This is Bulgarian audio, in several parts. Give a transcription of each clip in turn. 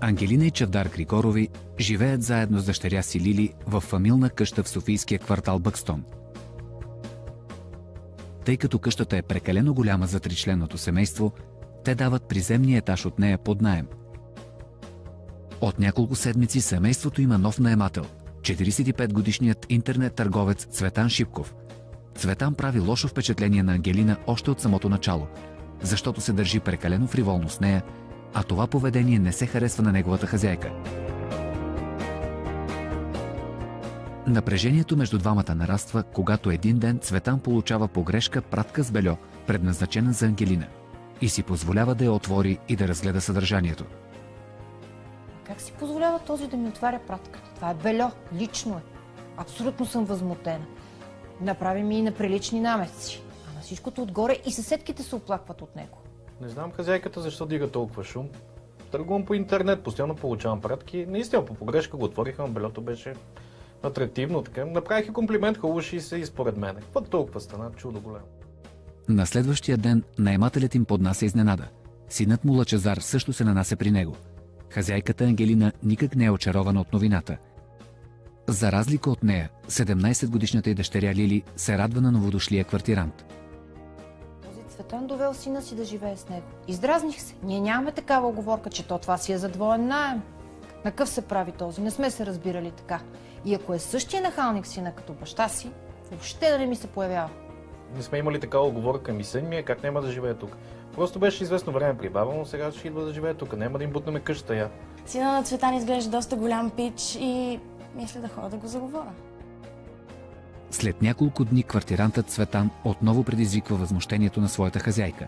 Ангелина и Чавдар Григорови живеят заедно с дъщеря си Лили в фамилна къща в софийския квартал Бъкстон. Тъй като къщата е прекалено голяма за тричленното семейство, те дават приземния етаж от нея под наем. От няколко седмици семейството има нов наемател – 45-годишният интернет търговец Цветан Шипков. Цветан прави лошо впечатление на Ангелина още от самото начало, защото се държи прекалено фриволно с нея, а това поведение не се харесва на неговата хазяйка. Напрежението между двамата нараства, когато един ден Цветан получава по грешка пратка с бельо, предназначена за Ангелина, и си позволява да я отвори и да разгледа съдържанието. Как си позволява този да ми отваря пратката? Това е бельо, лично е. Абсолютно съм възмутена. Направи ми и неприлични намеци. А на всичкото отгоре и съседките се оплакват от него. Не знам хазяйката защо дига толкова шум. Търгувам по интернет, постоянно получавам пратки. Наистина по погрешка го отвориха, но белето беше атрактивно. Така. Направих и комплимент, хубаво ще се и според мен. Какво толкова стана? Чудо голямо. На следващия ден наемателят им поднася изненада. Синът му Лъчезар също се нанася при него. Хазяйката Ангелина никак не е очарована от новината. За разлика от нея, 17-годишната й дъщеря Лили се радва на новодошлия квартирант. Този Цветан довел сина си да живее с него. Издразних се. Ние нямаме такава оговорка, че това си е за двоен наем. На къв се прави този? Не сме се разбирали така. И ако е същия нахалник сина като баща си, въобще да не ми се появява. Не сме имали такава оговорка, ми сън ми е, как няма да живее тук. Просто беше известно време при баба, но сега ще идва да живее тук. Няма да им бутнем къщата я. Сина на Цветан изглежда доста голям пич и мисля да ходя да го заговоря. След няколко дни квартирантът Цветан отново предизвиква възмущението на своята хазяйка.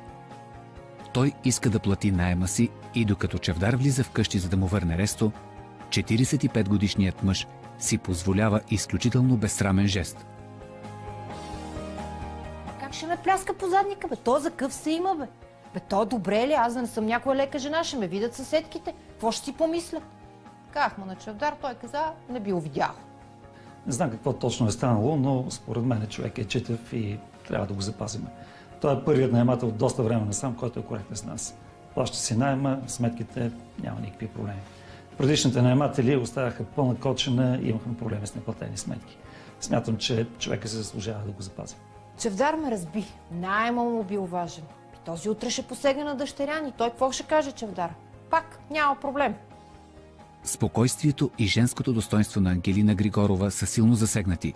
Той иска да плати наема си и докато Чавдар влиза в къщи, за да му върне ресто, 45-годишният мъж си позволява изключително безсрамен жест. Как ще ме пляска по задника, бе? То за къв се има, бе? Бе, то добре ли? Аз да не съм някоя лека жена, ще ме видят съседките. Какво ще си помислят? Казах му на Чавдар, той каза, не би увидял. Не знам какво точно е станало, но според мен човек е читав и трябва да го запазим. Той е първият наемател от доста време насам, който е коректен с нас. Плаща си наема, сметките, няма никакви проблеми. Предишните наематели оставяха пълна кочена и имахме проблеми с неплатени сметки. Смятам, че човека се заслужава да го запази. Чавдар ме разби. Найма му бил важен. И този утре ще посегне на дъщеря ни. Той какво ще каже, Чавдар? Пак няма проблем. Спокойствието и женското достоинство на Ангелина Григорова са силно засегнати.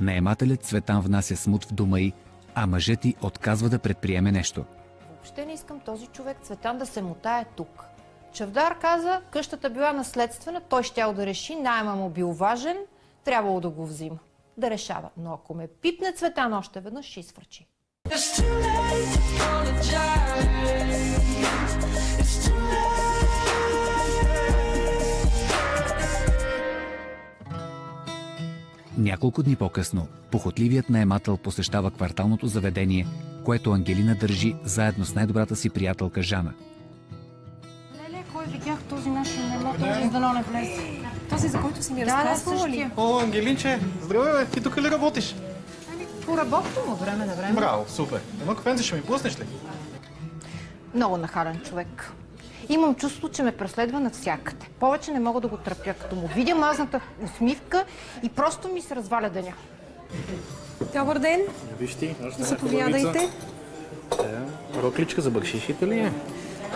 Наемателят Цветан внася смут в дома й, а мъжът й отказва да предприеме нещо. Въобще не искам този човек Цветан да се мотае тук. Чавдар каза, къщата била наследствена, той щял да реши, найма му бил важен, трябвало да го взима. Да решава. Но ако ме пипне Цветан още веднъж, ще изфръчи. Няколко дни по-късно, похотливият наемател посещава кварталното заведение, което Ангелина държи заедно с най-добрата си приятелка Жана. Леле, кой видях този нашия наемател, за дано не влезе? Този, за който си ми разказвала ли? О, Ангелинче, здравей, бе, ти тук ли работиш? По работа му време на време. Браво, супер. Едно кафенце ще ми пуснеш ли? Много нахален човек. Имам чувство, че ме преследва навсякъде. Повече не мога да го търпя, като му видя мазната усмивка и просто ми се разваля деня. Добър ден. Виж ти, Заповядайте. Рокличка за бакшишите ли е?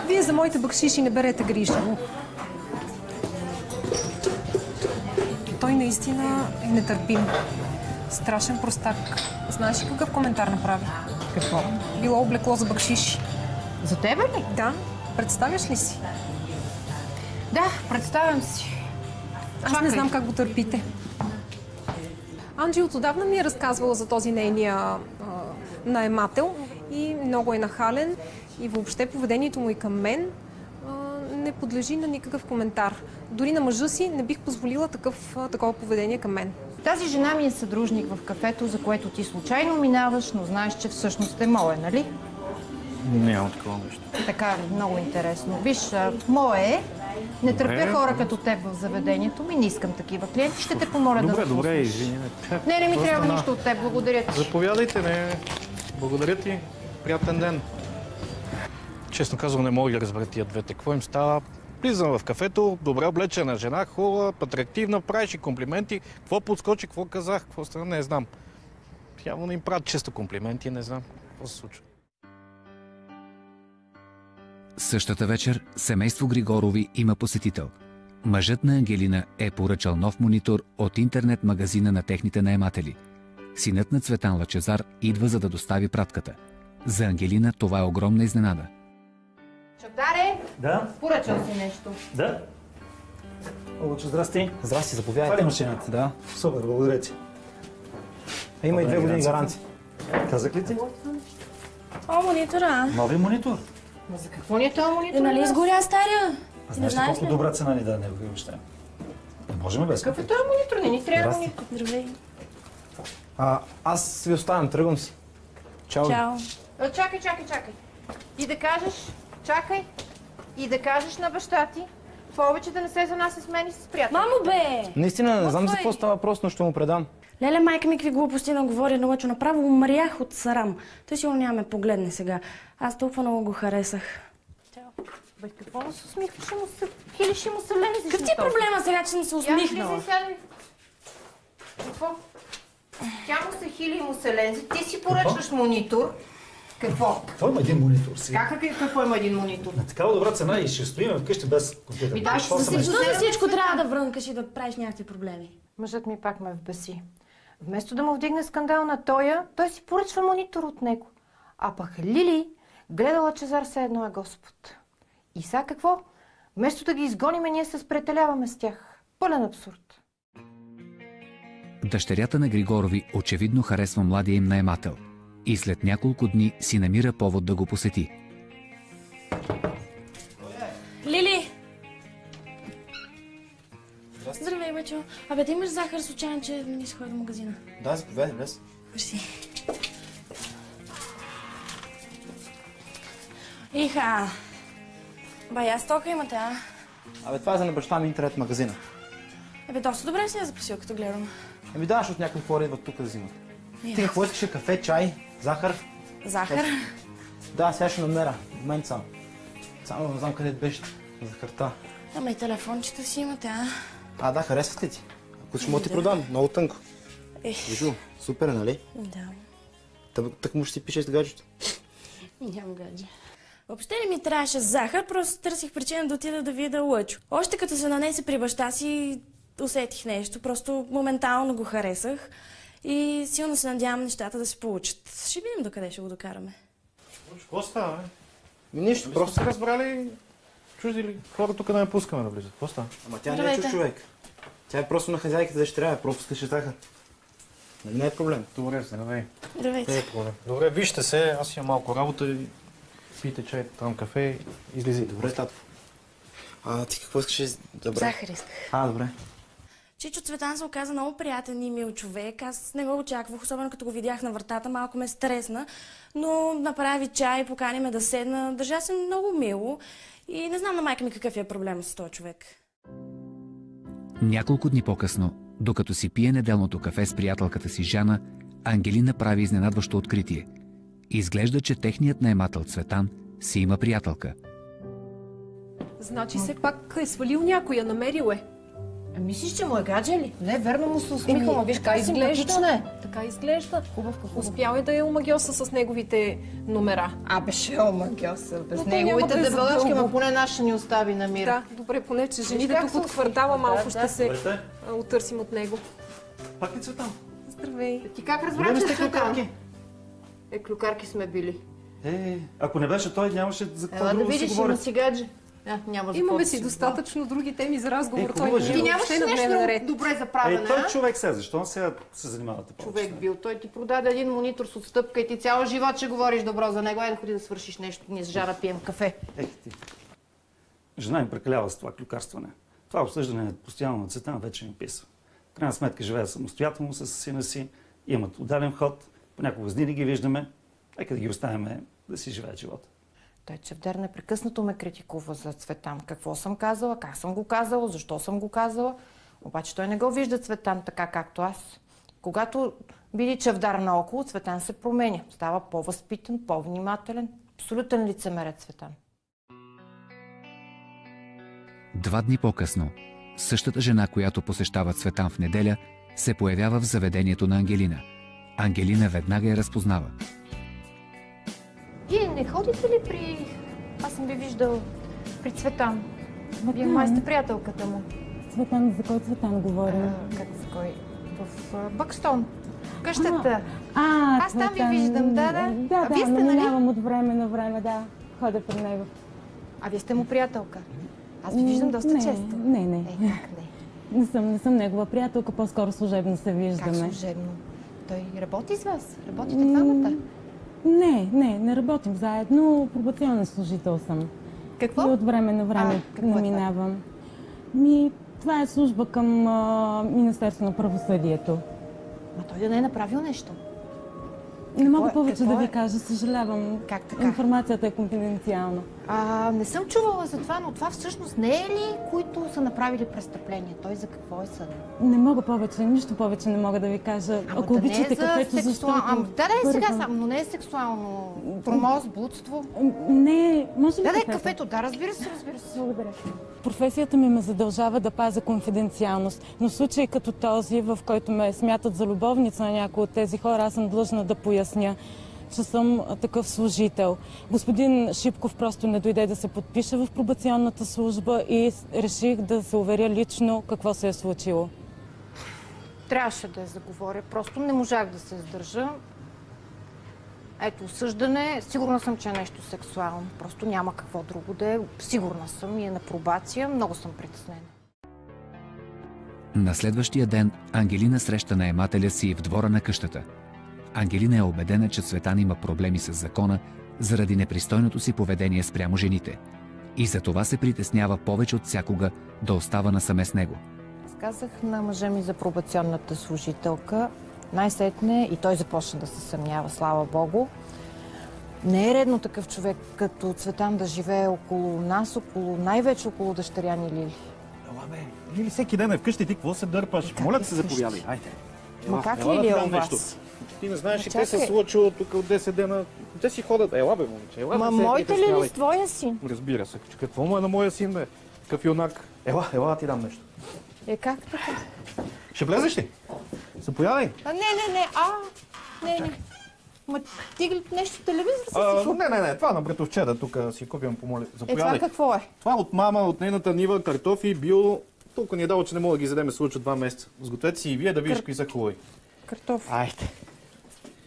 Вие за моите бакшиши не берете грижа. Той наистина е нетърпим. Страшен простак. Знаеш ли какъв коментар направи? Какво? Било облекло за бакшиши. За тебе ли? Да. Представяш ли си? Да, представям си. Аз не знам как го търпите. Анджи отдавна ми е разказвала за този нейния наемател и много е нахален и въобще поведението му и към мен не подлежи на никакъв коментар. Дори на мъжа си не бих позволила такова поведение към мен. Тази жена ми е съдружник в кафето, за което ти случайно минаваш, но знаеш, че всъщност е мое, нали? Няма такова нещо. Така ли? Много интересно. Виж, мое е. Не търпя хора като теб в заведението ми. Не искам такива клиенти. Ще те помоля да напуснеш. Добре, извинявай. Не ми трябва нищо от теб. Благодаря ти. Заповядайте, не. Благодаря ти. Приятен ден. Честно казвам, не мога да разбера тия двете. Какво им става? Влизам в кафето, добре облечена жена, хубава, атрактивна, правиш и комплименти. Какво подскочи, какво казах, какво стана, не знам. Явно не им правят често комплименти, не знам какво се случва. Същата вечер семейство Григорови има посетител. Мъжът на Ангелина е поръчал нов монитор от интернет магазина на техните наематели. Синът на Цветан Лъчезар идва, за да достави пратката. За Ангелина това е огромна изненада. Чавдаре, Да? поръчал си нещо. Да. Лъчо, здрасти. Здрасти, заповядайте. Това ли машината? Да. Супер, благодаря ти. Има и 2 години гаранция. Казах ли ти? О, монитора. Нови монитор. Но за какво ни е този монитор? Нали изгоря стария? А знаеш ли колко добра цена ни даде неговия въобще? Не можем без Какъв е този монитор? Не ни трябва Здрасти. монитор. Здравей. Аз ви оставям, тръгвам си. Чао. Чао. Чакай. И да кажеш, чакай, и да кажеш на баща ти, повече да не се занася с мен и с приятел. Мамо бе! Наистина, не знам за какво става въпрос, но ще му предам. Леле, майка ми какви глупости наговори на Лъчо. Направо умрях от срам. Той сигурно няма ме погледне сега. Аз толкова много го харесах. Бе, какво му се усмихваш? Хилиш и му се лензиш. Какъв ти е проблема сега, че съм се усмихнала? Я сядай. Какво? Тя му се хили и му се лензи. Ти си поръчваш монитор. Какво? Той има един монитор сега. Какво има един монитор? На такава добра цена и ще стоим вкъщи без компютър. Да, Защо ще съм си- нещо? Защо за всичко трябва да врънкаш и да правиш някакви проблеми? Мъжът ми пак ме вбеси. Вместо да му вдигне скандал на тоя, той си поръчва монитор от него. А пък Лили гледала Лъчезар все едно е Господ. И сега какво? Вместо да ги изгониме, ние се спретеляваме с тях. Пълен абсурд. Дъщерята на Григорови очевидно харесва младия им наемател и след няколко дни си намира повод да го посети. Лили! Здравей, Бъчо. Абе, да имаш захар случайно, че не си ходи до магазина? Да, заповядай, влез. Мерси. Иха! Бая стока имате, а? Абе, това е за на баща ми интернет магазина. Абе, доста добре си я запасил, като гледам. Ами да, защото някои хора идват тук да взимат. Ти какво искаш? Кафе, чай, захар? Захар? Да, сега ще намеря. В момент сам. Само не знам къде беше захарта. Ама и телефончета си имате, а? Да, харесват ли ти? Ако ще мога ти продам, много тънко. Вижу, супер, нали? Да. Так му ще си пишеш с гаджето. Нямам гадже. Въобще не ми трябваше захар, просто търсих причина да отида да видя Лъчо. Още като се нанесе при баща си, усетих нещо, просто моментално го харесах и силно се надявам нещата да се получат. Ще видим докъде ще го докараме. Какво става, бе? Нищо, Просто са разбрали чужди ли хора тук да не пускаме да влизат. Какво става? Ама тя не е Здравейте. чуж човек. Тя е просто на хазяйката дъщеря, просто искаше захар. Нали не е проблем? Добре, здравей. Здравейте. Не е проблем. Добре, вижте се, аз имам малко работа и пийте чай, там кафе и излизайте. Добре, тато. Ти какво искаш? Добре. Захар исках. Добре. Чичо Цветан се оказа много приятен и мил човек. Аз не го очаквах, особено като го видях на вратата, малко ме стресна, но направи чай, покани ме да седна, държа се много мило и не знам на майка ми какъв е проблем с този човек. Няколко дни по-късно, докато си пие неделното кафе с приятелката си Жана, Ангелина прави изненадващо откритие. Изглежда, че техният наемател Цветан си има приятелка. Значи все пак е свалил някоя, намерил е. Мислиш, че му е гадже ли? Не, верно му се усмиха, ма виж така как изглежда. симпатична е. Така изглежда. Хубав. Успял е да я омагьоса с неговите номера. Беше омагьоса, без Но той няма неговите да е дебелачки, задълго. ма поне наш ще ни остави на мир. Да, добре, поне че жените как тук се от квартала усмихва, малко да, ще да. се Добре. отърсим от него. Пак ли Цветан? Здравей. Ти как разбра, Добре, че сте е клюкарки? клюкарки. Клюкарки сме били. Ако не беше той, нямаше за какво Ела да друго да си видиш, говори. има си гадже. Няма за Имаме какво си да достатъчно други теми за разговор. Той хубава не жена. Ти е нямаш въобще на дневен ред. нещо добре за правене, той а? човек сега, защо сега се занимавате повече? Човек бил. Той ти продаде един монитор с отстъпка и ти цял живот ще говориш добро за него. Айде ходи да свършиш нещо. Ние с Жара пием кафе. Ти. Жена им прекалява с това клюкарстване. Това обсъждане постоянно на Цветан вече ми писва. В крайна сметка живея самостоятелно с сина си, имат отдален ход, понякога с дни не ги виждаме. Нека да ги оставим да си живеят живота. Той Чавдар непрекъснато ме критикува за Цветан. Какво съм казала, как съм го казала, защо съм го казала. Обаче той не го вижда Цветан така, както аз. Когато види Чавдар наоколо, Цветан се променя. Става по-възпитан, по-внимателен. Абсолютен лицемерец Цветан. 2 дни по-късно, същата жена, която посещава Цветан в неделя, се появява в заведението на Ангелина. Ангелина веднага я разпознава. Вие не ходите ли при... Аз съм ви виждал при Цветан. Вие май сте приятелката му. Цветан, за кой Цветан говорим? Как за кой? В Бъкстон. Къщата. Аз там ви Цветан. виждам, да. Да, Вие сте, нали? минавам от време на време, да. Ходя при него. А вие сте му приятелка. Аз ви виждам доста често. Не. Как не? Не съм негова приятелка, по-скоро служебно се виждаме. Как служебно? Той работи с вас? Работите двамата? Не работим заедно. Пробационен служител съм. Какво? И от време на време наминавам. Това е служба към Министерство на правосъдието. Ма той да не е направил нещо. Не мога повече да ви кажа, съжалявам. Как така? Информацията е конфиденциална. Не съм чувала за това, но това всъщност не е ли, които са направили престъпление? Той за какво е съден? Не мога повече, нищо повече не мога да ви кажа. Ако обичате кафето, защото... Сега сам, но не е сексуално. Тормоз, блудство. Не, може ли кафето? Да, разбира се. Благодаря. Професията ми ме задължава да пазя конфиденциалност, но в случай като този, в който ме смятат за любовница на някои от тези хора, аз съм длъжна да поясня, че съм такъв служител. Господин Шипков просто не дойде да се подпише в пробационната служба и реших да се уверя лично какво се е случило. Трябваше да я заговоря, просто не можах да се издържа. Ето, осъждане, сигурна съм, че е нещо сексуално. Просто няма какво друго да е. Сигурна съм и е на пробация. Много съм притеснена. На следващия ден Ангелина среща наемателя си в двора на къщата. Ангелина е убедена, че Цветан има проблеми с закона заради непристойното си поведение спрямо жените. И за това се притеснява повече от всякога да остава насаме с него. Казах на мъжа ми за пробационната служителка. Най-сетне и той започна да се съмнява, слава Богу. Не е редно такъв човек като Цветан да живее около нас, най-вече около дъщеря ни Лили. Ела бе, Лили всеки ден е вкъщи, ти какво се дърпаш? Моля да се заповядай, хайде. Ма как Лили е у вас? Ти не знаеш, че те се случило тук от 10 дена. Те си ходят. Ела бе, момиче. Ма моите ли с твоя син? Разбира се. Какво му е на моя син, бе? Какъв юнак. Ела, ти дам нещо. Как така? Ще влезеш ли? Заповядай. Не. Ма ти нещо телевизор си купи? Не. Това на братовчеда тук си купим, помоля. Заповядай. Това какво е? Това от мама, от нейната нива, картофи, био. Толкова ни е дало, че не мога да ги задеме случва 2 месеца. Сгответе си и вие да видиш какви са хубави. Картофи. Айде.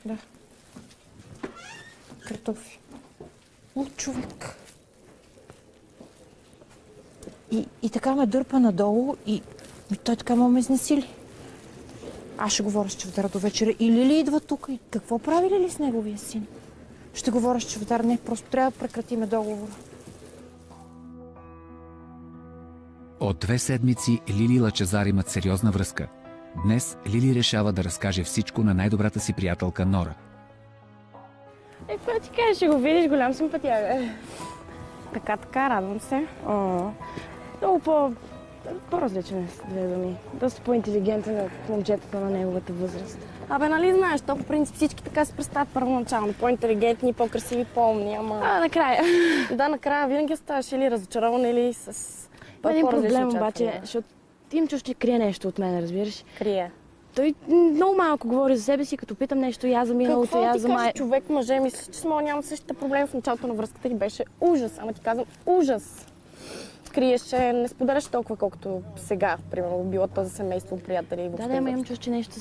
Да. Картофи. Човек. И така ме дърпа надолу и той така ме изнасили. Аз ще говоря с Чавдар до вечера. И Лили идва тук и какво прави Лили с неговия син? Ще говоря с Чавдар. Не, просто трябва да прекратиме договора. От 2 седмици Лили и Лъчезар имат сериозна връзка. Днес Лили решава да разкаже всичко на най-добрата си приятелка Нора. Какво ти кажеш, ще го видиш, голям симпатия. Така, радвам се. Много по-различен е с 2 думи. Доста по-интелигентен от момчетата на неговата възраст. Нали знаеш, то по принцип всички така се представят първоначално. По-интелигентни, по-красиви, по-умни, ама... накрая. Накрая винаги оставаш или разочарован, или с по-различно обаче, защото им чуш, че крие нещо от мен, разбираш? Крие. Той много малко говори за себе си, като питам нещо и аз за миналото, и аз за май... човек, мъже, мисля, че с моя няма същите проблеми в началото на връзката и беше ужас. Ама ти казвам, ужас. Криеше, не споделяш толкова, колкото сега, примерно, било то за семейство, приятели и въобще. Ама имам чувство, че нещо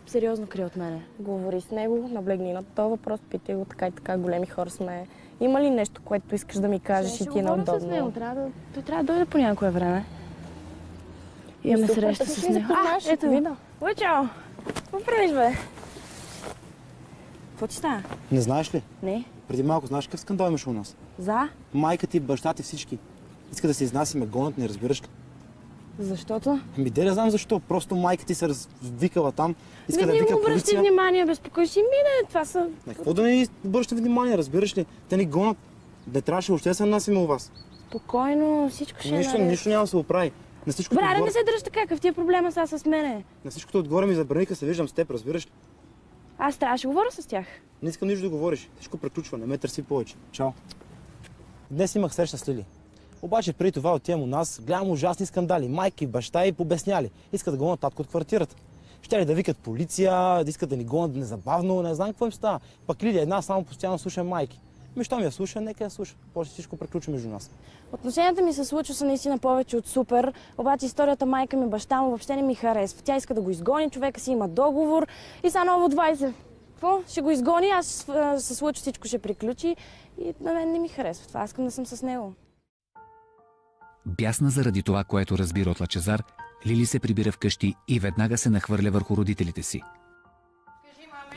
сериозно крие от мене. Говори с него, наблегни на този въпрос, питай го така и така, големи хора сме. Има ли нещо, което искаш да ми кажеш и ти е неудобно? С него. Той трябва да дойде по някое време. Имаме среща с него. Ето ви. Чао! Какво правиш, бе? Какво ти става? Не знаеш ли? Не. Преди малко знаеш какъв скандал имаш у нас? За? Майка ти, баща ти, всички. Иска да се изнасиме, гонят, не разбираш ли? Защото? Де не знам защо. Просто майка ти се развикала там. Иска да вика полиция. Не му обръщай внимание, безпокой си мине. Това са... Какво да не обръща внимание, разбираш ли? Те ни гонят. Не трябваше още да се насиме у вас. Спокойно, всичко ще е. Нищо няма да се оправи. Браре, не се дръж така, какъв ти е проблема сега с мене? На всичкото отгоре ми забраниха се виждам с теб, разбираш ли? Аз трябваше да говоря с тях. Не искам нищо да говориш. Всичко приключва, не ме търси повече. Чао. Днес имах среща с Лили. Обаче преди това отивам у нас, гледам ужасни скандали. Майки, баща и побесняли. Искат да гонят татко от квартирата. Ще ли да викат полиция, да искат да ни гонят незабавно, не знам какво им става. Пък Лилия една само постоянно слуша майки. Що ми я слуша, нека я слуша. После всичко приключи между нас. Отношенията ми с Лъчо са наистина повече от супер, обаче историята майка ми, баща му въобще не ми харесва. Тя иска да го изгони, човека си има договор и са ново 20. Какво? Ще го изгони, аз с Лъчо всичко ще приключи и на мен не ми харесва това. Аз искам да съм с него. Бясна заради това, което разбира от Лъчезар, Лили се прибира вкъщи и веднага се нахвърля върху родителите си.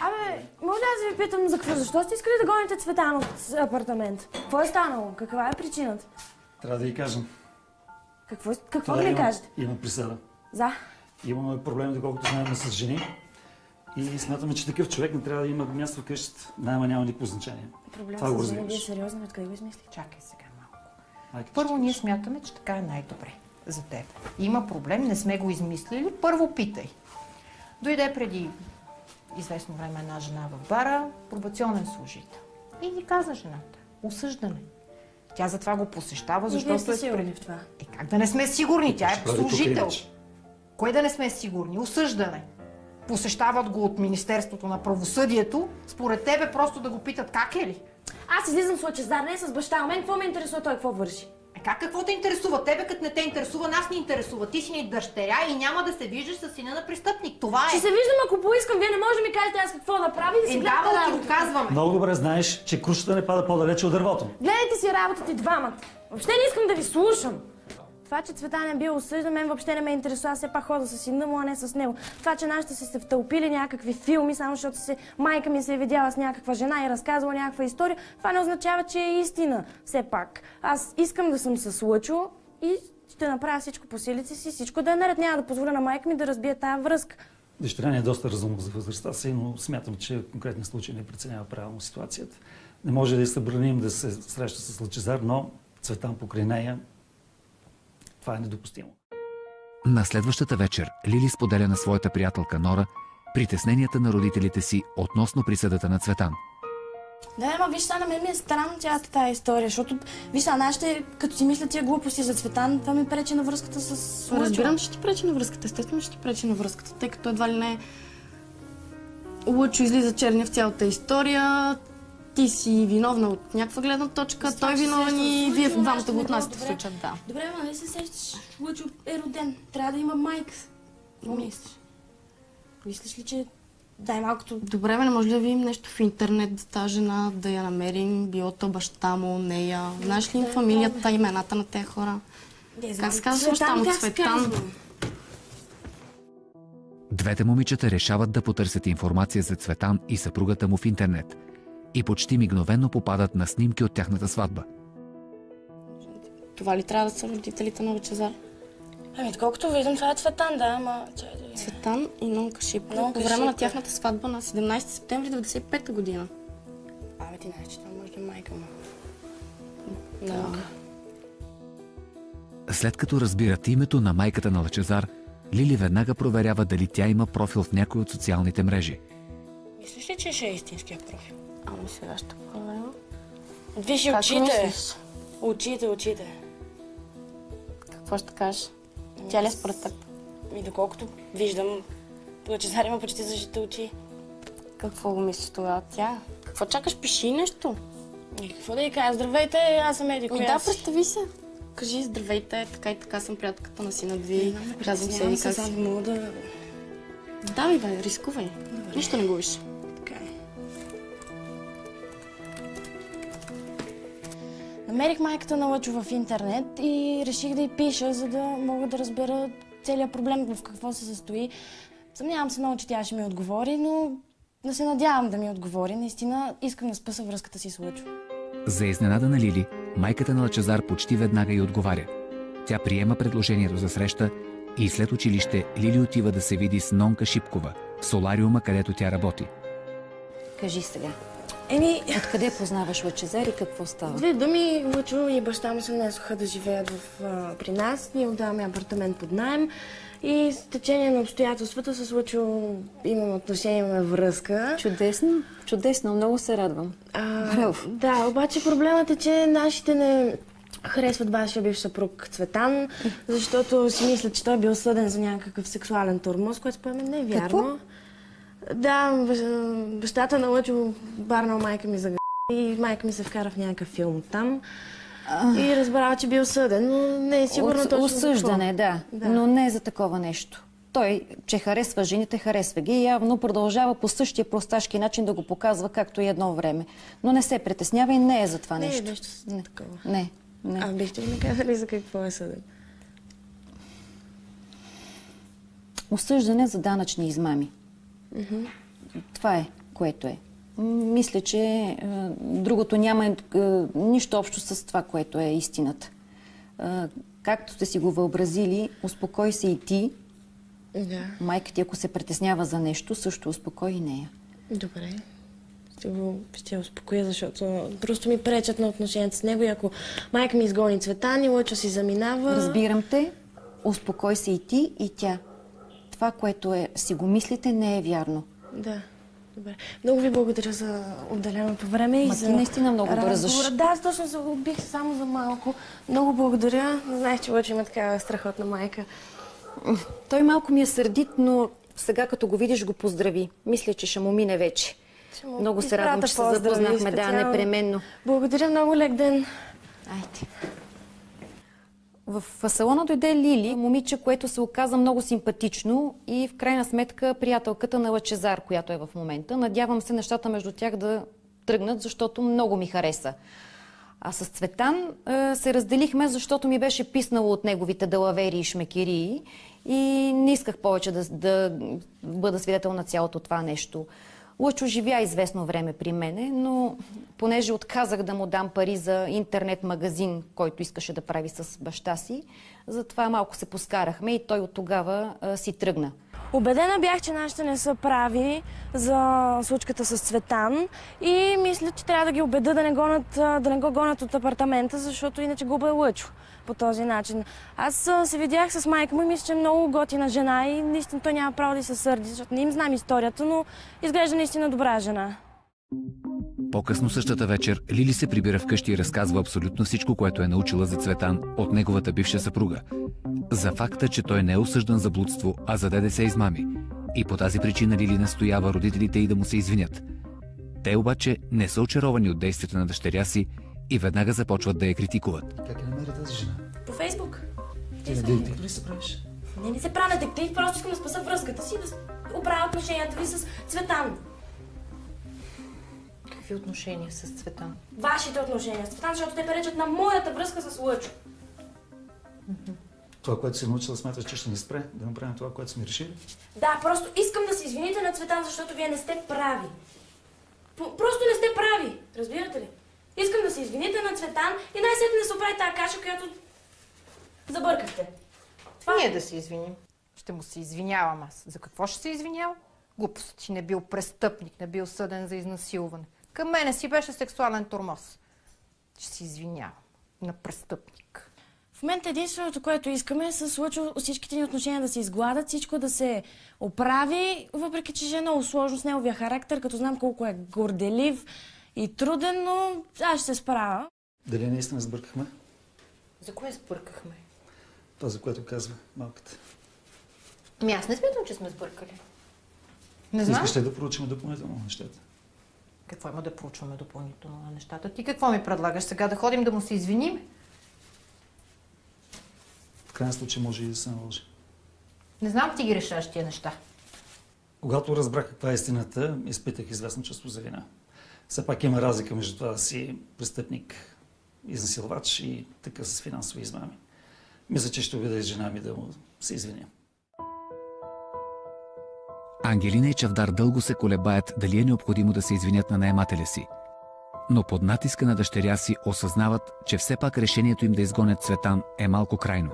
Абе, може да ви питам за какво? Защо сте искали да гоните Цветан от апартамент? Какво е станало? Каква е причината? Трябва да ги кажем. Какво да ми кажете? Има присъда. За? Имаме проблеми, доколкото знаем с жени. И смятаме, че такъв човек не трябва да има място в къщата. Няма никакво значение. Проблемът с жени, вие сериозно, откъде го измисли? Чакай сега малко. Първо ние смятаме, че така е най-добре за теб. Има проблем, не сме го измислили. Първо питай. Дойде преди известно време една жена в бара, пробационен служител. И ни каза жената. Осъждане. Тя затова го посещава, защото е сигурни в това. Как да не сме сигурни? Тя е служител. Кое да не сме сигурни? Осъждане. Посещават го от Министерството на правосъдието. Според тебе просто да го питат как е ли? Аз излизам с Лъчезар, не с баща. А мен какво ме интересува той какво върши? Как какво те интересува? Тебе като не те интересува, нас ни интересува. Ти си ни дъщеря и няма да се виждаш с сина на престъпник. Това е. Ще се виждам, ако поискам. Вие не може да ми кажете аз какво да правя и да си гледате работа. Да, го казваме. Много добре знаеш, че крушата не пада по-далече от дървото. Гледайте си работата и двамата. Въобще не искам да ви слушам. Това, че Цветан е бил осъждан, мен въобще не ме интересува. Аз все пак хода с сина му, а не с него. Това, че нашите се втълпили някакви филми, само защото майка ми се е видяла с някаква жена и разказвала някаква история, това не означава, че е истина. Все пак. Аз искам да съм с Лъчо и ще направя всичко по силите си, всичко да е наред. Няма да позволя на майка ми да разбие тая връзка. Дъщеря не е доста разумно за възрастта си, но смятам, че в конкретния случай не преценява правилно ситуацията. Не може да я събраним да се среща с Лъчезар, но Цветан покрай нея. Това е недопустимо. На следващата вечер Лили споделя на своята приятелка Нора притесненията на родителите си относно присъдата на Цветан. Да, ама виж, сега на мен ми е странно цялата тази история, защото виж, сега нашите, като си мислят тия глупости за Цветан, това ми пречи на връзката с Лъчо. Разбирам, че ти пречи на връзката, естествено ще ти пречи на връзката, тъй като едва ли не Лъчо излиза черния в цялата история. Ти си виновна от някаква гледна точка, той е виновен и вие двамата го отнасяте в случая, да. Добре, ама не се сещаш, Лъчо е роден, трябва да има майка. Какво мислиш? Мислиш ли, че дай малкото... Добре, не може ли да видим нещо в интернет за тази жена, да я намерим, било то баща му, нея? Знаеш ли им фамилията, имената на тези хора? Как се казва баща му? Цветан? Двете момичета решават да потърсят информация за Цветан и съпругата му в интернет и почти мигновено попадат на снимки от тяхната сватба. Това ли трябва да са родителите на Лъчезар? Ами, доколкото виждам, това е Цветан, да, ама... Цветан и Нонка Шипка по време на тяхната сватба на 17 септември 1995 година. Абе, ти знаеш, че това може да е майка му. Да. След като разбират името на майката на Лъчезар, Лили веднага проверява дали тя има профил в някой от социалните мрежи. Мислиш ли, че ще е истинския профил? Ами сега ще проверя. Виж очите! Очите. Какво ще кажеш? Тя ли е според теб? И доколкото виждам, Лъчезар има почти зажите очи. Какво го мислиш тогава тя? Какво чакаш? Пиши нещо. И какво да й кажа? Здравейте, аз съм Еди, коя да, представи се. Кажи здравейте, така и така съм приятелката на сина Ви. Казвам се Еди, как си. Мога да... Давай, бе, рискувай. Нищо не губиш. Така е. Намерих майката на Лъчо в интернет и реших да й пиша, за да мога да разбера целият проблем в какво се състои. Съмнявам се много, че тя ще ми отговори, но да се надявам да ми отговори. Наистина искам да спаса връзката си с Лъчо. За изненада на Лили, майката на Лъчезар почти веднага й отговаря. Тя приема предложението за среща и след училище Лили отива да се види с Нонка Шипкова в солариума, където тя работи. Кажи сега. Откъде познаваш Лъчезар и какво става? Две думи, Лъчо и баща му се внесоха да живеят при нас. Ние отдаваме апартамент под наем и с течение на обстоятелствата с Лъчо имам отношение, имаме връзка. Чудесно, много се радвам. Да, обаче проблемът е, че нашите харесват вашия бивш съпруг Цветан, защото си мислят, че той е бил съден за някакъв сексуален тормоз, което според мен не е вярно. Какво? Да, бащата на Лъчо барнал майка ми за и майка ми се вкара в някакъв филм там. И разбрала, че бил съден, но не е сигурно точно осъждане, да, но не е за такова нещо. Той, че харесва жените, харесва ги и явно продължава по същия просташки начин да го показва, както и едно време. Но не се притеснява и не е за това нещо. Не е нещо такова. Не. А бихте ли ми казали за какво е съден? Осъждане за данъчни измами. Това е, което е. Мисля, че другото няма нищо общо с това, което е истината. Както сте си го въобразили, успокой се и ти. Да. Майка ти, ако се притеснява за нещо, също успокой и нея. Добре. Ще я успокоя, защото просто ми пречат на отношенията с него и ако майка ми изгони Цветан и Лъчо си заминава... Разбирам те. Успокой се и ти, и тя. Това, което си го мислите, не е вярно. Да. Добре. Много ви благодаря за отделеното време и за... Ти наистина много бързаш. Да, точно се убих само за малко. Много благодаря. Не знаех, че Лъчо има такава страхотна майка. Той малко ми е сърдит, но сега като го видиш, го поздрави. Мисля, че ще му мине вече. Много се радвам, че се запознахме. Да, непременно. Благодаря много, лек ден. Айде. В салона дойде Лили, момиче, което се оказа много симпатично и в крайна сметка приятелката на Лъчезар, която е в момента. Надявам се нещата между тях да тръгнат, защото много ми хареса. А с Цветан се разделихме, защото ми беше писнало от неговите далавери и шмекерии и не исках повече да бъда свидетел на цялото това нещо. Лъчо живя известно време при мене, но понеже отказах да му дам пари за интернет-магазин, който искаше да прави с баща си, затова малко се поскарахме и той от тогава си тръгна. Убедена бях, че нашите не са прави за случката с Цветан и мисля, че трябва да ги убеда да не го гонят от апартамента, защото иначе губа Лъчо по този начин. Аз се видях с майка му и мисля, че е много готина жена и наистина той няма право да се сърди, защото не им знам историята, но изглежда наистина добра жена. По-късно същата вечер Лили се прибира вкъщи и разказва абсолютно всичко, което е научила за Цветан от неговата бивша съпруга. За факта, че той не е осъждан за блудство, а за ДДС измами. И по тази причина Лили настоява родителите й да му се извинят. Те обаче не са очаровани от действията на дъщеря си и веднага започват да я критикуват. Как я намери тази жена? По Фейсбук. Ти не детектив ли се правиш? Не се правя детектив, просто искам да спаса връзката си, да оправя отношенията ви с Цветан. Какви отношения с Цветан? Вашите отношения с Цветан, защото те пречат на моята връзка с Лъчо. Това, което си научила, смяташ, че ще ни спре да направим това, което сме решили? Да, просто искам да се извините на Цветан, защото вие не сте прави. Просто не сте прави, разбирате ли? Искам да се извините на Цветан и най-сетне да се оправи тази каша, която забъркахте. Ние да се извиним. Ще му се извинявам аз. За какво ще се извинява? Глупост, не бил престъпник, не бил съден за изнасилване. Към мене си беше сексуален тормоз. Ще се извинявам на престъпник. В момента единственото, което искаме е с Лъчо всичките ни отношения да се изгладат, всичко да се оправи, въпреки че е много сложно с неговия характер, като знам колко е горделив и труден, но аз ще се справя. Дали наистина сбъркахме? За кое сбъркахме? Това, за което казва малката. Ами аз не смятам, че сме сбъркали. Не знам. Искаш ли да проучим допълнително нещата? Какво има да проучваме допълнително на нещата? Ти какво ми предлагаш сега? Да ходим да му се извиним? В крайна случай може и да се наложи. Не знам, ти ги решаваш тия неща. Когато разбрах каква е истината, изпитах известно чувство за вина. Все пак има разлика между това да си престъпник, изнасилвач и такъв с финансови измами. Мисля, че ще убеда и жена ми да му се извиня. Ангелина и Чавдар дълго се колебаят дали е необходимо да се извинят на наемателя си. Но под натиска на дъщеря си осъзнават, че все пак решението им да изгонят Цветан е малко крайно.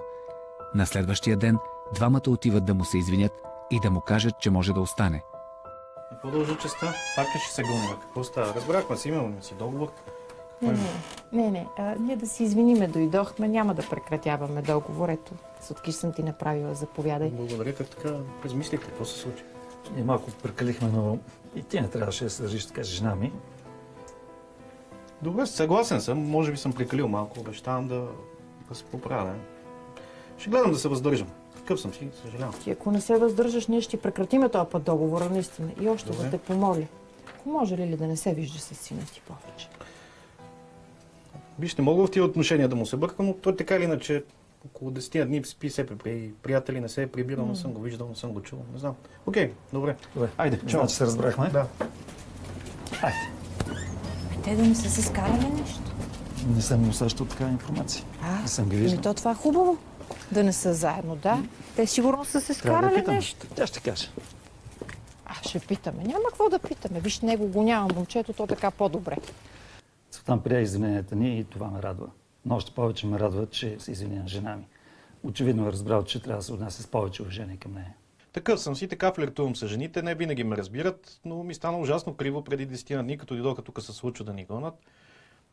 На следващия ден двамата отиват да му се извинят и да му кажат, че може да остане. И по-дължа честа, пак ще се гоним. Какво става? Разбрахме си, имаме си договор. Не. Ние да се извиниме, дойдохме, няма да прекратяваме договор. Ето, сладки съм ти направила, заповядай. Благодаря, как така размислих какво се случи. Ние малко прекалихме, но и ти не трябваше да се държиш така с жена ми. Добре, съгласен съм. Може би съм прекалил малко. Обещавам да се поправя. Ще гледам да се въздържам. Такъв съм си, съжалявам. Ти ако не се въздържаш, ние ще прекратиме този път договора, наистина. И още да те помоля. Ако може ли да не се вижда с сина ти повече? Виж, не мога в тия отношения да му се бъркам, но той така или иначе около 10 дни спи все при приятели, не се е прибирал, не съм го виждал, не съм го чувал, не знам. Окей, добре. Айде, чао, че се разбрахме. Да. Айде. Те да не са се скарали нещо? Не съм усещал такава информация. Не съм ги виждал. То това е хубаво. Да не са заедно, да? Те сигурно са се скарали нещо. Тя ще каже. Ще питаме. Няма какво да питаме. Виж, него го няма момчето, то така по-добре. Цветан прия извиненията ни и това ме радва. Но още повече ме радва, че се извини на жена ми. Очевидно е разбрал, че трябва да се отнася с повече уважение към нея. Такъв съм си, така флиртувам с жените, не винаги ме разбират, но ми стана ужасно криво преди 10 дни, като дойдоха тук се случва да ни гонят.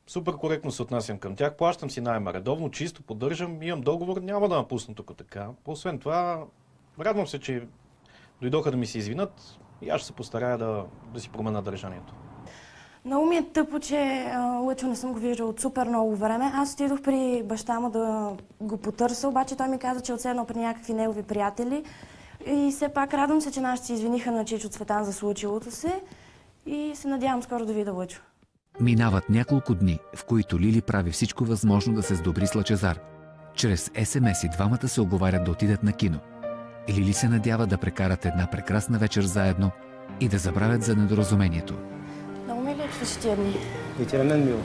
Супер коректно се отнасям към тях, плащам си найема редовно, чисто поддържам, имам договор, няма да напусна тук така. Освен това, радвам се, че дойдоха да ми се извинат и аз ще се постарая да си променя държанието. Много ми е тъпо, че Лъчо не съм го виждал от супер много време. Аз отидох при баща му да го потърся, обаче той ми каза, че е отседнал при някакви негови приятели. И все пак радвам се, че нашите се извиниха на Чичо Цветан за случилото се и се надявам скоро да видя Лъчо. Минават няколко дни, в които Лили прави всичко възможно да се сдобри с Лъчезар. Чрез СМС и двамата се оговарят да отидат на кино. Лили се надява да прекарат една прекрасна вечер заедно и да забравят за недоразумението. Много ми липсваш тия дни. И ти на мен, мило.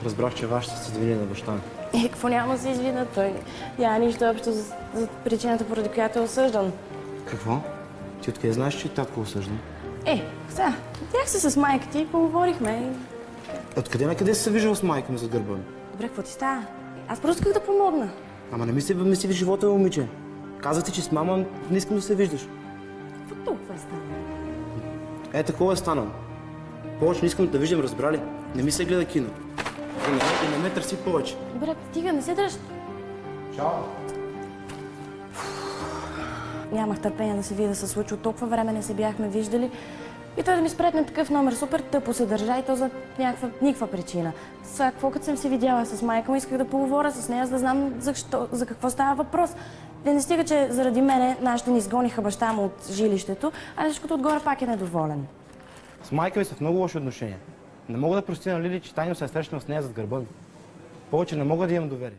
Разбрах, че вашите се извини на баща ми. Какво няма да се извина той? Няма нищо общо за причината, поради която е осъждан. Какво? Ти откъде знаеш, че и татко е осъждан? Сега, видях се с майка ти и поговорихме. Откъде на къде си се виждал с майка ми за гърба ми? Добре, какво ти става? Аз просто исках да помогна. Ама не ми си в живота, момиче. Казах ти, че с мама не искам да се виждаш. Какво толкова е станало? Такова е станало. Повече не искам да виждам, разбрали? Не ми се гледа кино. И не ме търси повече. Добре, стига, не се дръж. Чао! Нямах търпение да се видя да се случи. От толкова време не се бяхме виждали. И той да ми спретне такъв номер. Супер тъпо се държа и то за никаква причина. Сега, какво като съм се видяла с майка му, исках да поговоря с нея, за да знам за какво става въпрос. Да не стига, че заради мене нашите ни изгониха баща му от жилището, а всичкото отгоре пак е недоволен. С майка ми са в много лоши отношения. Не мога да простя на Лили, че тайно се е срещнал с нея зад гърба ми. Повече не мога да имам доверие.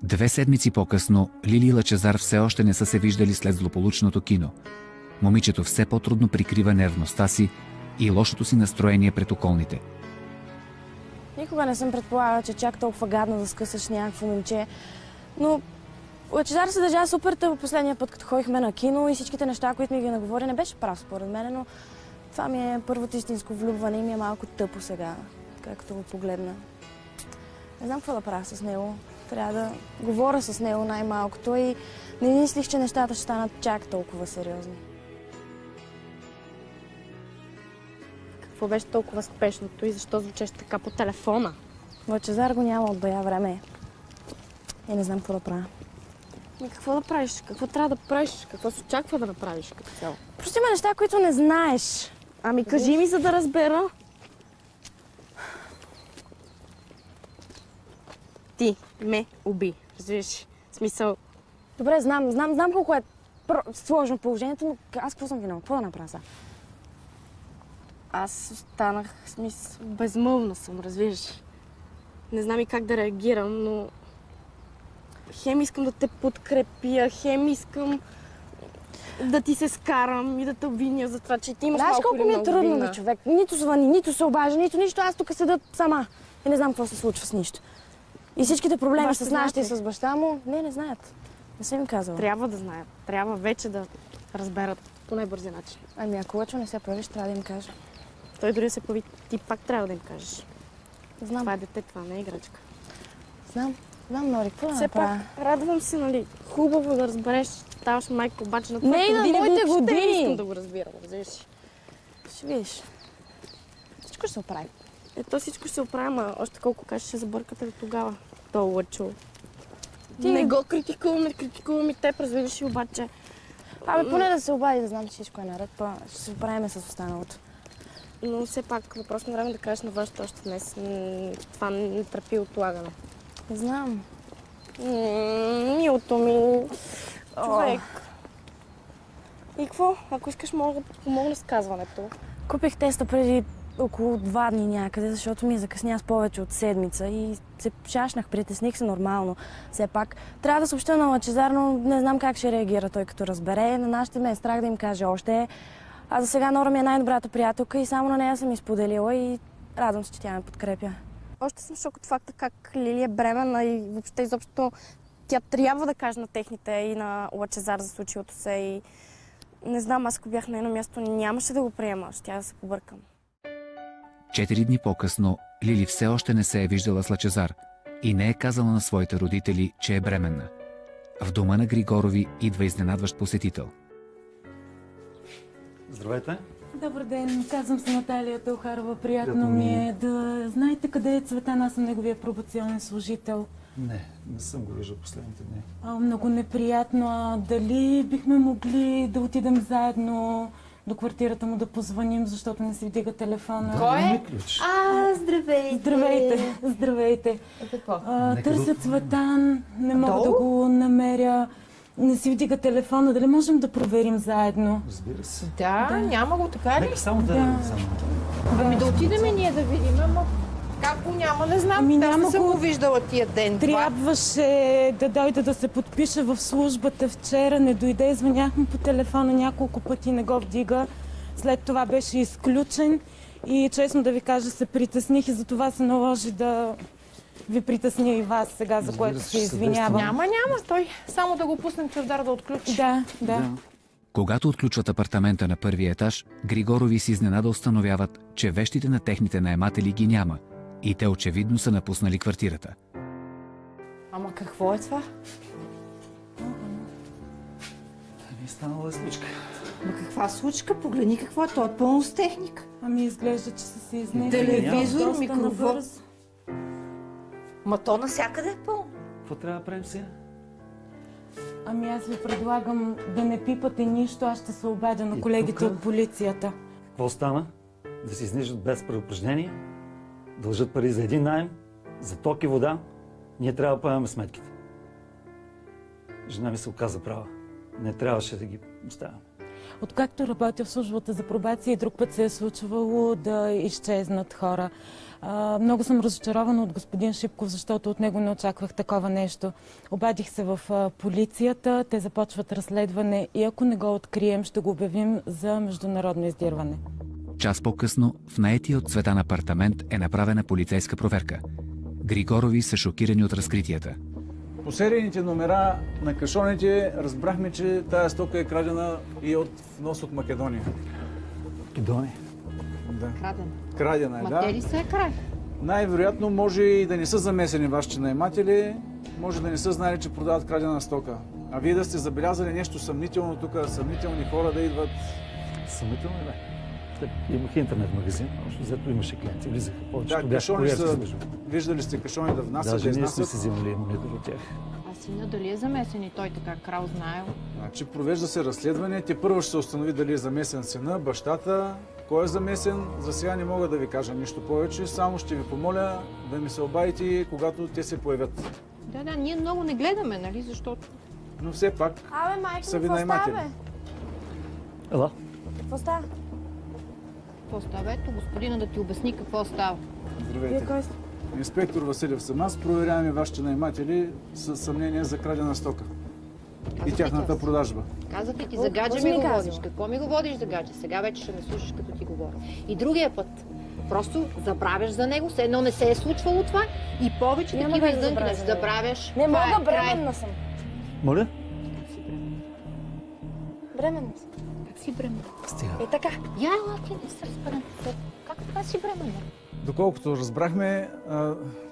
Две седмици по-късно Лили и Лъчезар все още не са се виждали след злополучното кино. Момичето все по-трудно прикрива нервността си и лошото си настроение пред околните. Никога не съм предполагала, че чак толкова гадно да скъсаш някакво момче. Но Лъчезар се държа супер тъпо последния път, като ходихме на кино и всичките неща, които ми ги наговори, не беше прав според мен, но това ми е първото истинско влюбване и ми е малко тъпо сега, както го погледна. Не знам какво да правя с него. Трябва да говоря с него най-малкото и не мислих, че нещата ще станат чак толкова сериозни. Какво беше толкова спешното и защо звучеше така по телефона? Лъчезар го няма от бая време. И не знам какво да правя. Какво да правиш? Какво трябва да правиш? Какво се очаква да направиш като цяло? Просто има неща, които не знаеш. Ами кажи ми, за да разбера. Ти ме уби. Разбираш? В смисъл... Добре, знам колко е сложно положението, но аз какво съм виновна? Какво да направя сега? Аз останах, в смисъл, безмълвна съм, разбираш? Не знам и как да реагирам, но... Хем искам да те подкрепя, хем искам да ти се скарам и да те обвиня за това, че ти имаш малко или много вина. Знаеш колко ми е трудно, човек? Нито звъни, нито се обажда, нито нищо. Аз тук седа сама и не знам какво се случва с нищо. И всичките проблеми с нашите и с баща му, не знаят. Не съм им казала. Трябва да знаят. Трябва вече да разберат по най-бързи начин. Ами ако Лъчо не се появи, ще трябва да им кажа. Той дори се появи, ти пак трябва да им кажеш. Знам. Това е дете, това не е играчка. Знам, Нори, какво да все направя? Пак радвам се, нали, хубаво да разбереш, че ставаш майка, обаче на твоите години. Не, на моите години. Не искам да го разбирам, разбираш. Ще видиш. Всичко ще се оправи. Ето всичко ще се оправим, а още колко каши ще забъркате до тогава. То Лъчо. Не го критикувам и теб, разбираш ли, обаче. Поне да се обади, да знам, че всичко е наред, ще се оправим с останалото. Но все пак, въпрос на време да кажеш на вашето още днес. Това не търпи отлагане. Не знам. Милото ми. Човек. И какво? Ако искаш, мога да помогна с казването. Купих теста преди около 2 дни някъде, защото ми закъсня с повече от седмица и се шашнах, притесних се нормално. Все пак трябва да съобща на Лъчезар, но не знам как ще реагира той като разбере. На нашите ме е страх да им каже още. А за сега Нора ми е най-добрата приятелка и само на нея съм изподелила и радвам се, че тя ме подкрепя. Още съм в шок от факта как Лили е бременна и въобще изобщо тя трябва да каже на техните и на Лъчезар за случилото се и не знам, аз ако бях на едно място нямаше да го приема, ще да се побъркам. 4 дни по-късно Лили все още не се е виждала с Лъчезар и не е казала на своите родители, че е бременна. В дома на Григорови идва изненадващ посетител. Здравейте. Добър ден, казвам се Наталия Телхарова. Приятно ми е да знаете къде е Цветан, аз съм неговия пробационен служител. Не съм го виждал последните дни. Много неприятно. Дали бихме могли да отидем заедно до квартирата му да позвоним, защото не си вдига телефона? Кой е? Здравейте! Здравейте! Търся Цветан, не мога да го намеря. Не си вдига телефона, дали можем да проверим заедно? Разбира се. Да, няма го, така ли? Нека само да... Да отидем и ние да видим, ама как го няма, не знам. Аз не съм го виждала тия ден. Трябваше да дойде да се подпише в службата вчера, не дойде, звъняхме по телефона няколко пъти, не го вдига. След това беше изключен и честно да ви кажа, се притесних и за това се наложи да ви притесня и вас сега, за което се извинявам. Няма, стой. Само да го пуснем Чавдар да отключи. Да. Когато отключват апартамента на първия етаж, Григорови с изненада установяват, че вещите на техните наематели ги няма и те очевидно са напуснали квартирата. Ама какво е това? Станала е случка. Ма каква случка? Погледни какво е. Той е пълно с техника. Изглежда, че са се изнесли. Телевизор, микрофон. Ма то навсякъде е пълно. Какво трябва да правим сега? Аз ви предлагам да не пипате нищо, аз ще се обадя на колегите от полицията. Какво стана? Да се изнижат без предупреждение? Дължат пари за един наем, за ток и вода? Ние трябва да поемаме сметките. Жена ми се оказа права. Не трябваше да ги оставяме. Откакто работя в службата за пробация, и друг път се е случвало да изчезнат хора. Много съм разочарована от господин Шипков, защото от него не очаквах такова нещо. Обадих се в полицията, те започват разследване и ако не го открием, ще го обявим за международно издирване. Час по-късно в наетия от Цветан апартамент е направена полицейска проверка. Григорови са шокирани от разкритията. По серийните номера на кашоните разбрахме, че тая стока е крадена и от внос от Македония. Македония? Да. Крадена е, да. Ма те ли са край? Най-вероятно може и да не са замесени вашите наематели, може да не са знали, че продават крадена стока. А вие да сте забелязали нещо съмнително тук, съмнителни хора да идват. Съмнително, да. Имах интернет магазин, общо взето имаше клиенти, влизаха повечето. Да, кашони са, виждали сте кашони да внасят, даже ние сме си взимали монитор от тях. А сина дали е замесен и той така крал знаел? Значи провежда се разследване, те първо ще се установи дали е замесен сина, бащата, кой е замесен. За сега не мога да ви кажа нищо повече, само ще ви помоля да ми се обадите, когато те се появят. Да, ние много не гледаме, нали, защото... Но все пак са ви наематели. Ела? Какво става? Какво става? Ето, господина да ти обясни какво става. Здравейте. Инспектор Василев съм аз. Проверяваме вашите наематели с съмнение за крадена стока. И тяхната продажба. Казах ли ти, за гадже ми го водиш? Какво ми го водиш за гадже? Сега вече ще ме слушаш, като ти говоря. И другия път. Просто забравяш за него, все едно не се е случвало това и повече такива издънки не забравяш. Не мога, бременна съм. Моля? Бременна съм. Как си бременна? Стига. Е така. Яла, ти не се разпадам. Как така си бременна? Доколкото разбрахме,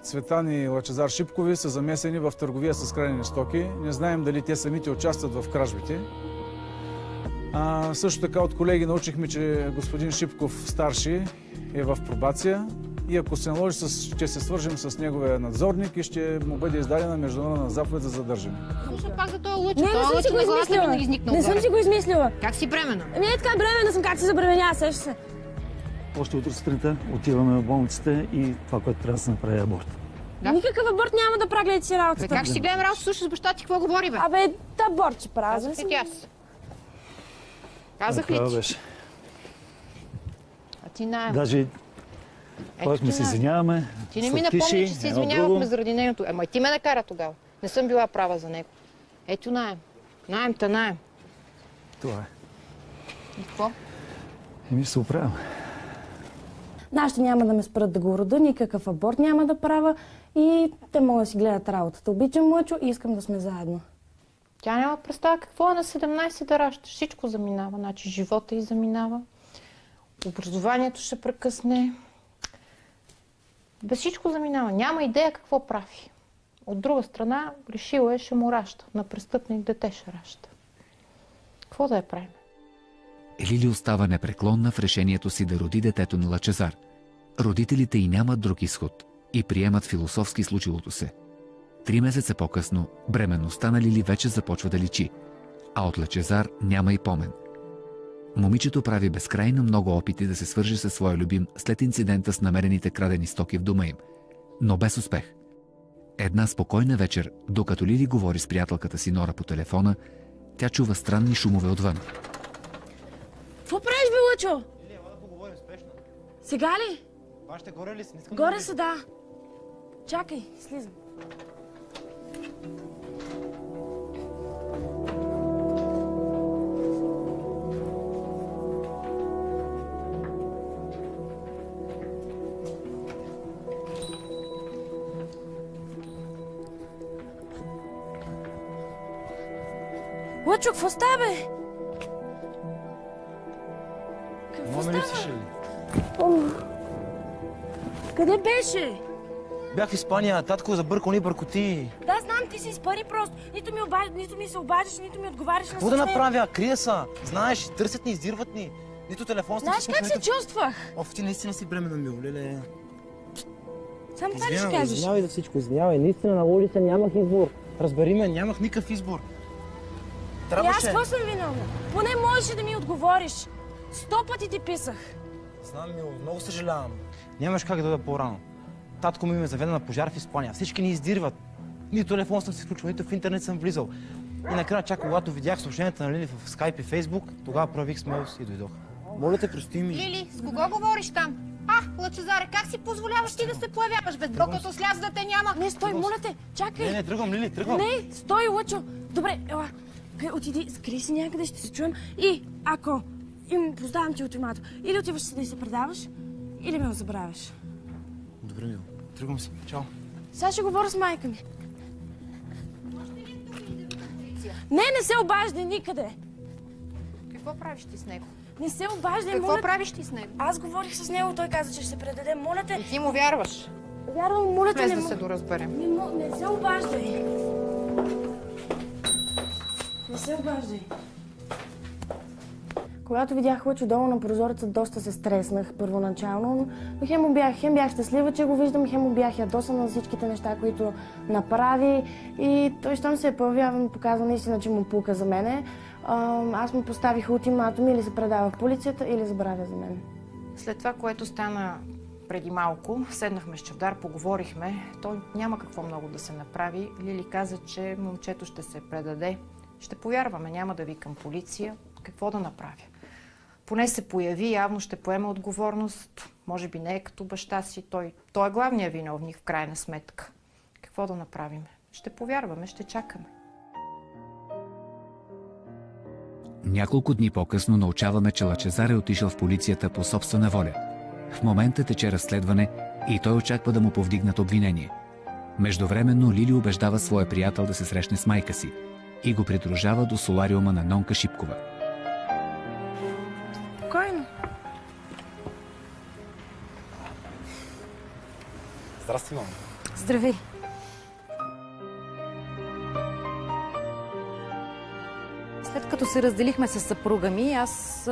Цветан и Лъчезар Шипкови са замесени в търговия с крадени стоки. Не знаем дали те самите участват в кражбите. Също така от колеги научихме, че господин Шипков старши е в пробация и ако се наложи, ще се свържем с неговия надзорник и ще му бъде издадена международна заповед за задържане. Слушам пак за този лъчо. Не съм си го измислила. Не съм си го измислила. Как си бременна? Ами е така бременна съм, как се забременя, сеща се. Още утре сутринта отиваме в болницата и това, което трябва да се направи аборт. Да? Никакъв аборт няма да правя, гледайте си работата. Как ще си гледам работа? Слушай, с баща ти какво говори, бе? Абе, аборт ще правя. Казах ли ти аз? Казах ли ти? А ти наем. Даже ходихме се извиняваме. Ти не ми напомни, че се извинявахме заради нейното. Ама и ти ме накара тогава. Не съм била права за него. Ето наем. Наем-та наем. Това е. И какво? Еми се оправям. Нашите няма да ме спрат да го рода, никакъв аборт няма да правя и те могат да си гледат работата. Обичам Лъчо и искам да сме заедно. Тя няма представа какво е на 17 да раждаш. Всичко заминава. Значи живота й заминава. Образованието ще прекъсне. Без всичко заминава. Няма идея какво прави. От друга страна, решила е, ще му ражда. На престъпник дете ще ражда. Какво да я правим? Лили остава непреклонна в решението си да роди детето на Лъчезар. Родителите й нямат друг изход и приемат философски случилото се. 3 месеца по-късно бременността на Лили вече започва да личи, а от Лъчезар няма и помен. Момичето прави безкрайно много опити да се свърже със своя любим след инцидента с намерените крадени стоки в дома им, но без успех. Една спокойна вечер, докато Лили говори с приятелката си Нора по телефона, тя чува странни шумове отвън. Какво правиш, бе, Лъчо? Лили, ела да поговорим спешно. Сега ли? Баща, горе ли си? Горе са, да. Чакай, слизам. Лъчо, какво става, бе? Какво става? Къде беше? Бях в Испания, татко забъркал ни бъркоти. Да, знам, ти си изпари просто. Нито ми се обаждаш, нито ми отговаряш на Какво да направя? Крия са. Знаеш, търсят ни, издирват ни. Нито телефон сте. Знаеш как се чувствах? Оф, ти наистина си бременна, мил, леле. Само това ли ще кажеш? Извинявай за всичко, извинявай. Наистина наложи се, нямах избор. Разбери ме, нямах никакъв избор. И аз какво съм виновна? Поне можеше да ми отговориш. 100 пъти ти писах. Знам, мил, много съжалявам. Нямаш как да дойда по-рано. Татко ми ме заведе на пожар в Испания. Всички ни издирват. Нито телефон съм си включил, нито в интернет съм влизал. И накрая, чак когато видях съобщенията на Лили в Skype и Facebook, тогава правих смелост и дойдох. Моля те, прости ми. Лили, с кого говориш там? Лъчезаре, как си позволяваш ти да се появяваш? Без докато сляза да те няма. Не, стой, моля те, чакай. Не, тръгвам, Лили, тръгвам. Не, стой, Лъчо. Добре, ела. Отиди, скри си някъде, ще се чуем. И ако им поздавам ти ултиматум, или отиваш да и се предаваш, или ме забравяш. Добре, мил. Тръгвам си. Чао. Сега ще говоря с майка ми. Не се обаждай никъде. Какво правиш ти с него? Не се обаждай, Какво моля. правиш ти с него? Аз говорих с него, той каза, че ще се предаде. Моля те. И ти му вярваш? Вярвам, моля те. Без да се доразберем. Не се обаждай. Не се обаждай. Когато видях Лъчо долу на прозореца, доста се стреснах първоначално. Но хем бях щастлива, че го виждам, хем бях ядосана за всичките неща, които направи. И той, щом се появява, ми показва наистина, че му пука за мене. Аз му поставих ултиматум, или се предава в полицията, или забравя за мен. След това, което стана преди малко, седнахме с Чавдар, поговорихме. Той няма какво много да се направи. Лили каза, че момчето ще се предаде. Ще повярваме, няма да викам полиция. Какво да направя? Поне се появи, явно ще поеме отговорност. Може би не е като баща си. Той е главният виновник в крайна сметка. Какво да направим? Ще повярваме, ще чакаме. Няколко дни по-късно научаваме, че Лъчезар е отишъл в полицията по собствена воля. В момента тече разследване и той очаква да му повдигнат обвинение. Междувременно Лили убеждава своя приятел да се срещне с майка си и го придружава до солариума на Нонка Шипкова. Спокойно. Здрасти, мама. Здравей. След като се разделихме с съпруга ми, аз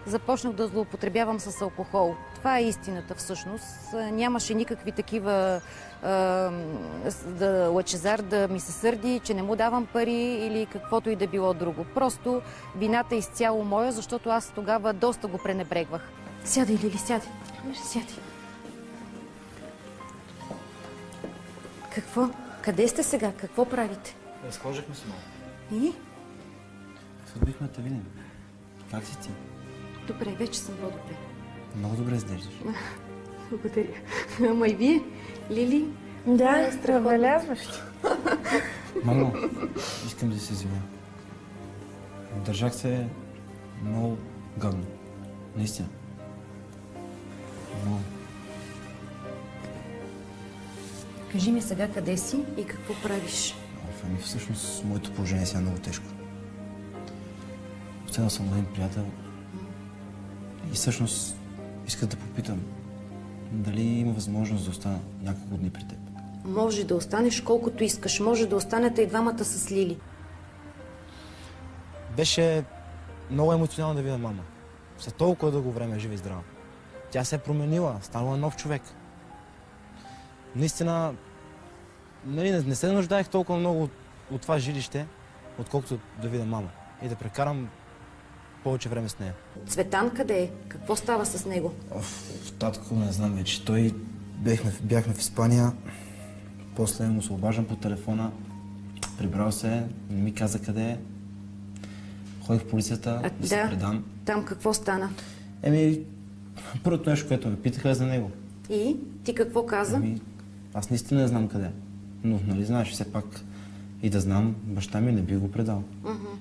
започнах да злоупотребявам с алкохол. Това е истината всъщност. Нямаше никакви такива Лъчезар да ми се сърди, че не му давам пари или каквото и да било друго. Просто вината е изцяло моя, защото аз тогава доста го пренебрегвах. Сядай, Лили, сядай. Сядай. Какво? Къде сте сега? Какво правите? Разхождахме се много. И? Съдбихме да видим. Как си ти? Добре, вече съм по-добре. Много добре изглеждаш. Благодаря. Ама и вие? Лили? Да, забелязващо. Мамо, искам да се извиня. Държах се много гадно. Наистина. Много. Кажи ми сега къде си и какво правиш? Ами всъщност моето положение сега е много тежко. Оценил съм един приятел и всъщност исках да попитам дали има възможност да остана няколко дни при теб. Може да останеш колкото искаш. Може да останете и двамата с Лили. Беше много емоционално да видя мама. След толкова дълго време жива и здрава. Тя се е променила, станала нов човек. Наистина, не се нуждаех толкова много от това жилище, отколкото да видя мама и да прекарам повече време с нея. Цветан къде е? Какво става с него? Татко, не знам вече. Той бяхме в Испания, после му се обаждам по телефона, прибрал се, не ми каза къде е. Ходих в полицията да се предам. Там какво стана? Първото нещо, което ме питаха е за него. И? Ти какво каза? Аз наистина не знам къде. Но, нали знаеш, все пак и да знам, баща ми не би го предал.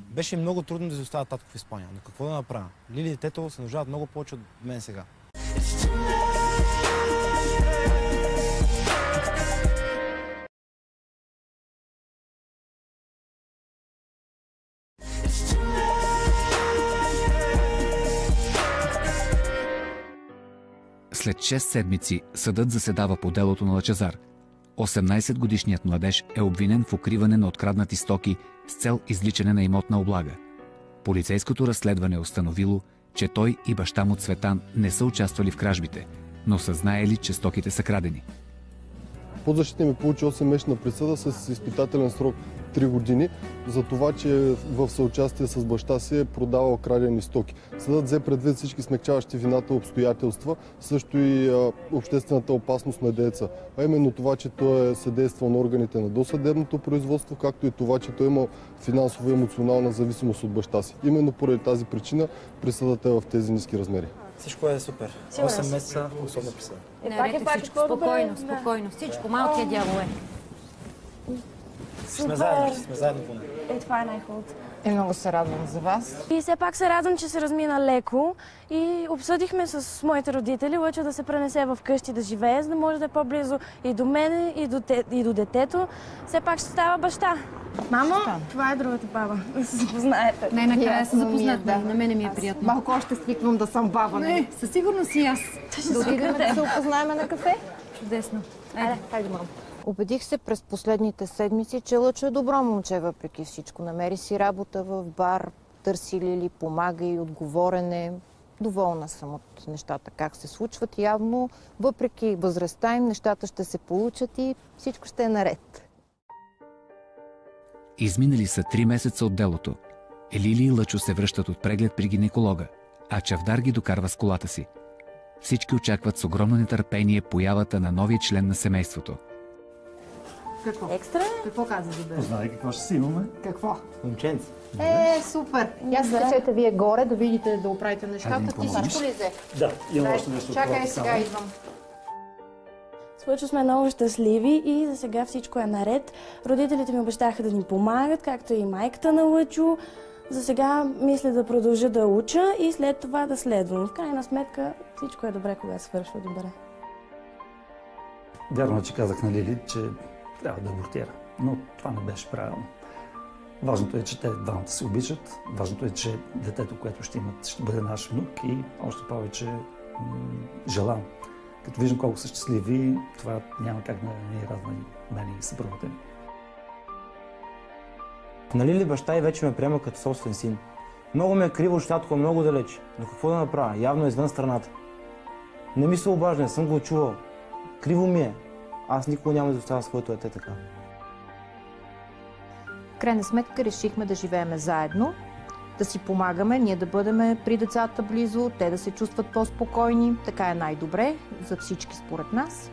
Беше много трудно да изоставя татко в Испания, но какво да направя? Лили и детето се нуждават много повече от мен сега. След 6 седмици съдът заседава по делото на Лъчезар. 18-годишният младеж е обвинен в укриване на откраднати стоки с цел извличане на имотна облага. Полицейското разследване е установило, че той и баща му Цветан не са участвали в кражбите, но са знаели, че стоките са крадени. Подзащитният ми получи 8-месечна присъда с изпитателен срок 3 години за това, че в съучастие с баща си е продавал крадени стоки. Съдът взе предвид всички смекчаващи вината обстоятелства, също и обществената опасност на дееца. А именно това, че той е съдействал на органите на досъдебното производство, както и това, че той е имал финансова и емоционална зависимост от баща си. Именно поради тази причина присъдата е в тези ниски размери. Всичко е супер. 8 месеца особена присъда. Спокойно. Всичко, малкият дявол е. Сме заедно поне. Това е най-хубавото. Много се радвам за вас. И все пак се радвам, че се размина леко и обсъдихме с моите родители Лъчо да се пренесе в къщи да живее, за да може да е по-близо и до мене, и до детето. Все пак ще става баща. Мамо, това е другата баба. Да се запознаете. Най-накрая се запознат. На мене ми е приятно. Малко още свиквам да съм баба. Не, със сигурност и аз. Да отидем да се опознаем на кафе? Чудесно. Хайде, мамо. Убедих се през последните седмици, че Лъчо е добро момче въпреки всичко. Намери си работа в бар, търси Лили, помага и отговорене. Доволна съм от нещата, как се случват. Явно, въпреки възрастта им, нещата ще се получат и всичко ще е наред. Изминали са 3 месеца от делото. Лили и Лъчо се връщат от преглед при гинеколога, а Чавдар ги докарва с колата си. Всички очакват с огромно нетърпение появата на новия член на семейството. Какво? Екстра? Какво каза Зубер? Познай какво ще си имаме. Какво? Момченце. Супер! Я се качете вие горе, да видите, да оправите нещата. Ти всичко ли взе? Да, имам още нещо. Чакай, сега идвам. С Лъчо сме много щастливи и за сега всичко е наред. Родителите ми обещаха да ни помагат, както и майката на Лъчо. За сега мисля да продължа да уча и след това да следвам. В крайна сметка всичко е добре, когато свършва добре. Вярно, че казах на Лили, че трябва да абортира, но това не беше правилно. Важното е, че те двамата се обичат. Важното е, че детето, което ще имат, ще бъде наш внук и още повече желан. Като виждам колко са щастливи, това няма как да не е радва и мен и съпругата ми. На Лили баща и вече ме приема като собствен син. Много ме е криво, щатко, много далеч. Но какво да направя? Явно е извън страната. Не ми се обажда, не съм го чувал. Криво ми е. Аз никога няма да изоставя своето дете така. В крайна сметка решихме да живеем заедно, да си помагаме, ние да бъдем при децата близо, те да се чувстват по-спокойни. Така е най-добре за всички според нас.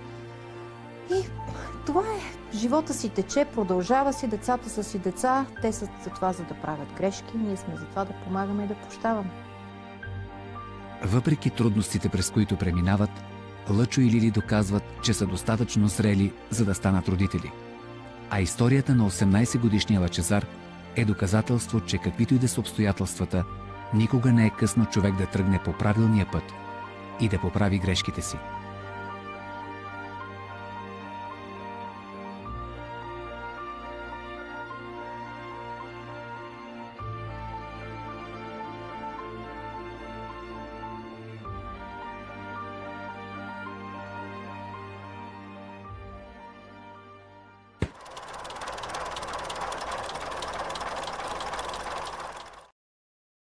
И това е. Живота си тече, продължава си, децата са си деца, те са за това, за да правят грешки, ние сме за това да помагаме и да прощаваме. Въпреки трудностите, през които преминават, Лъчо и Лили доказват, че са достатъчно зрели, за да станат родители. А историята на 18-годишния Лъчезар е доказателство, че каквито и да са обстоятелствата, никога не е късно човек да тръгне по правилния път и да поправи грешките си.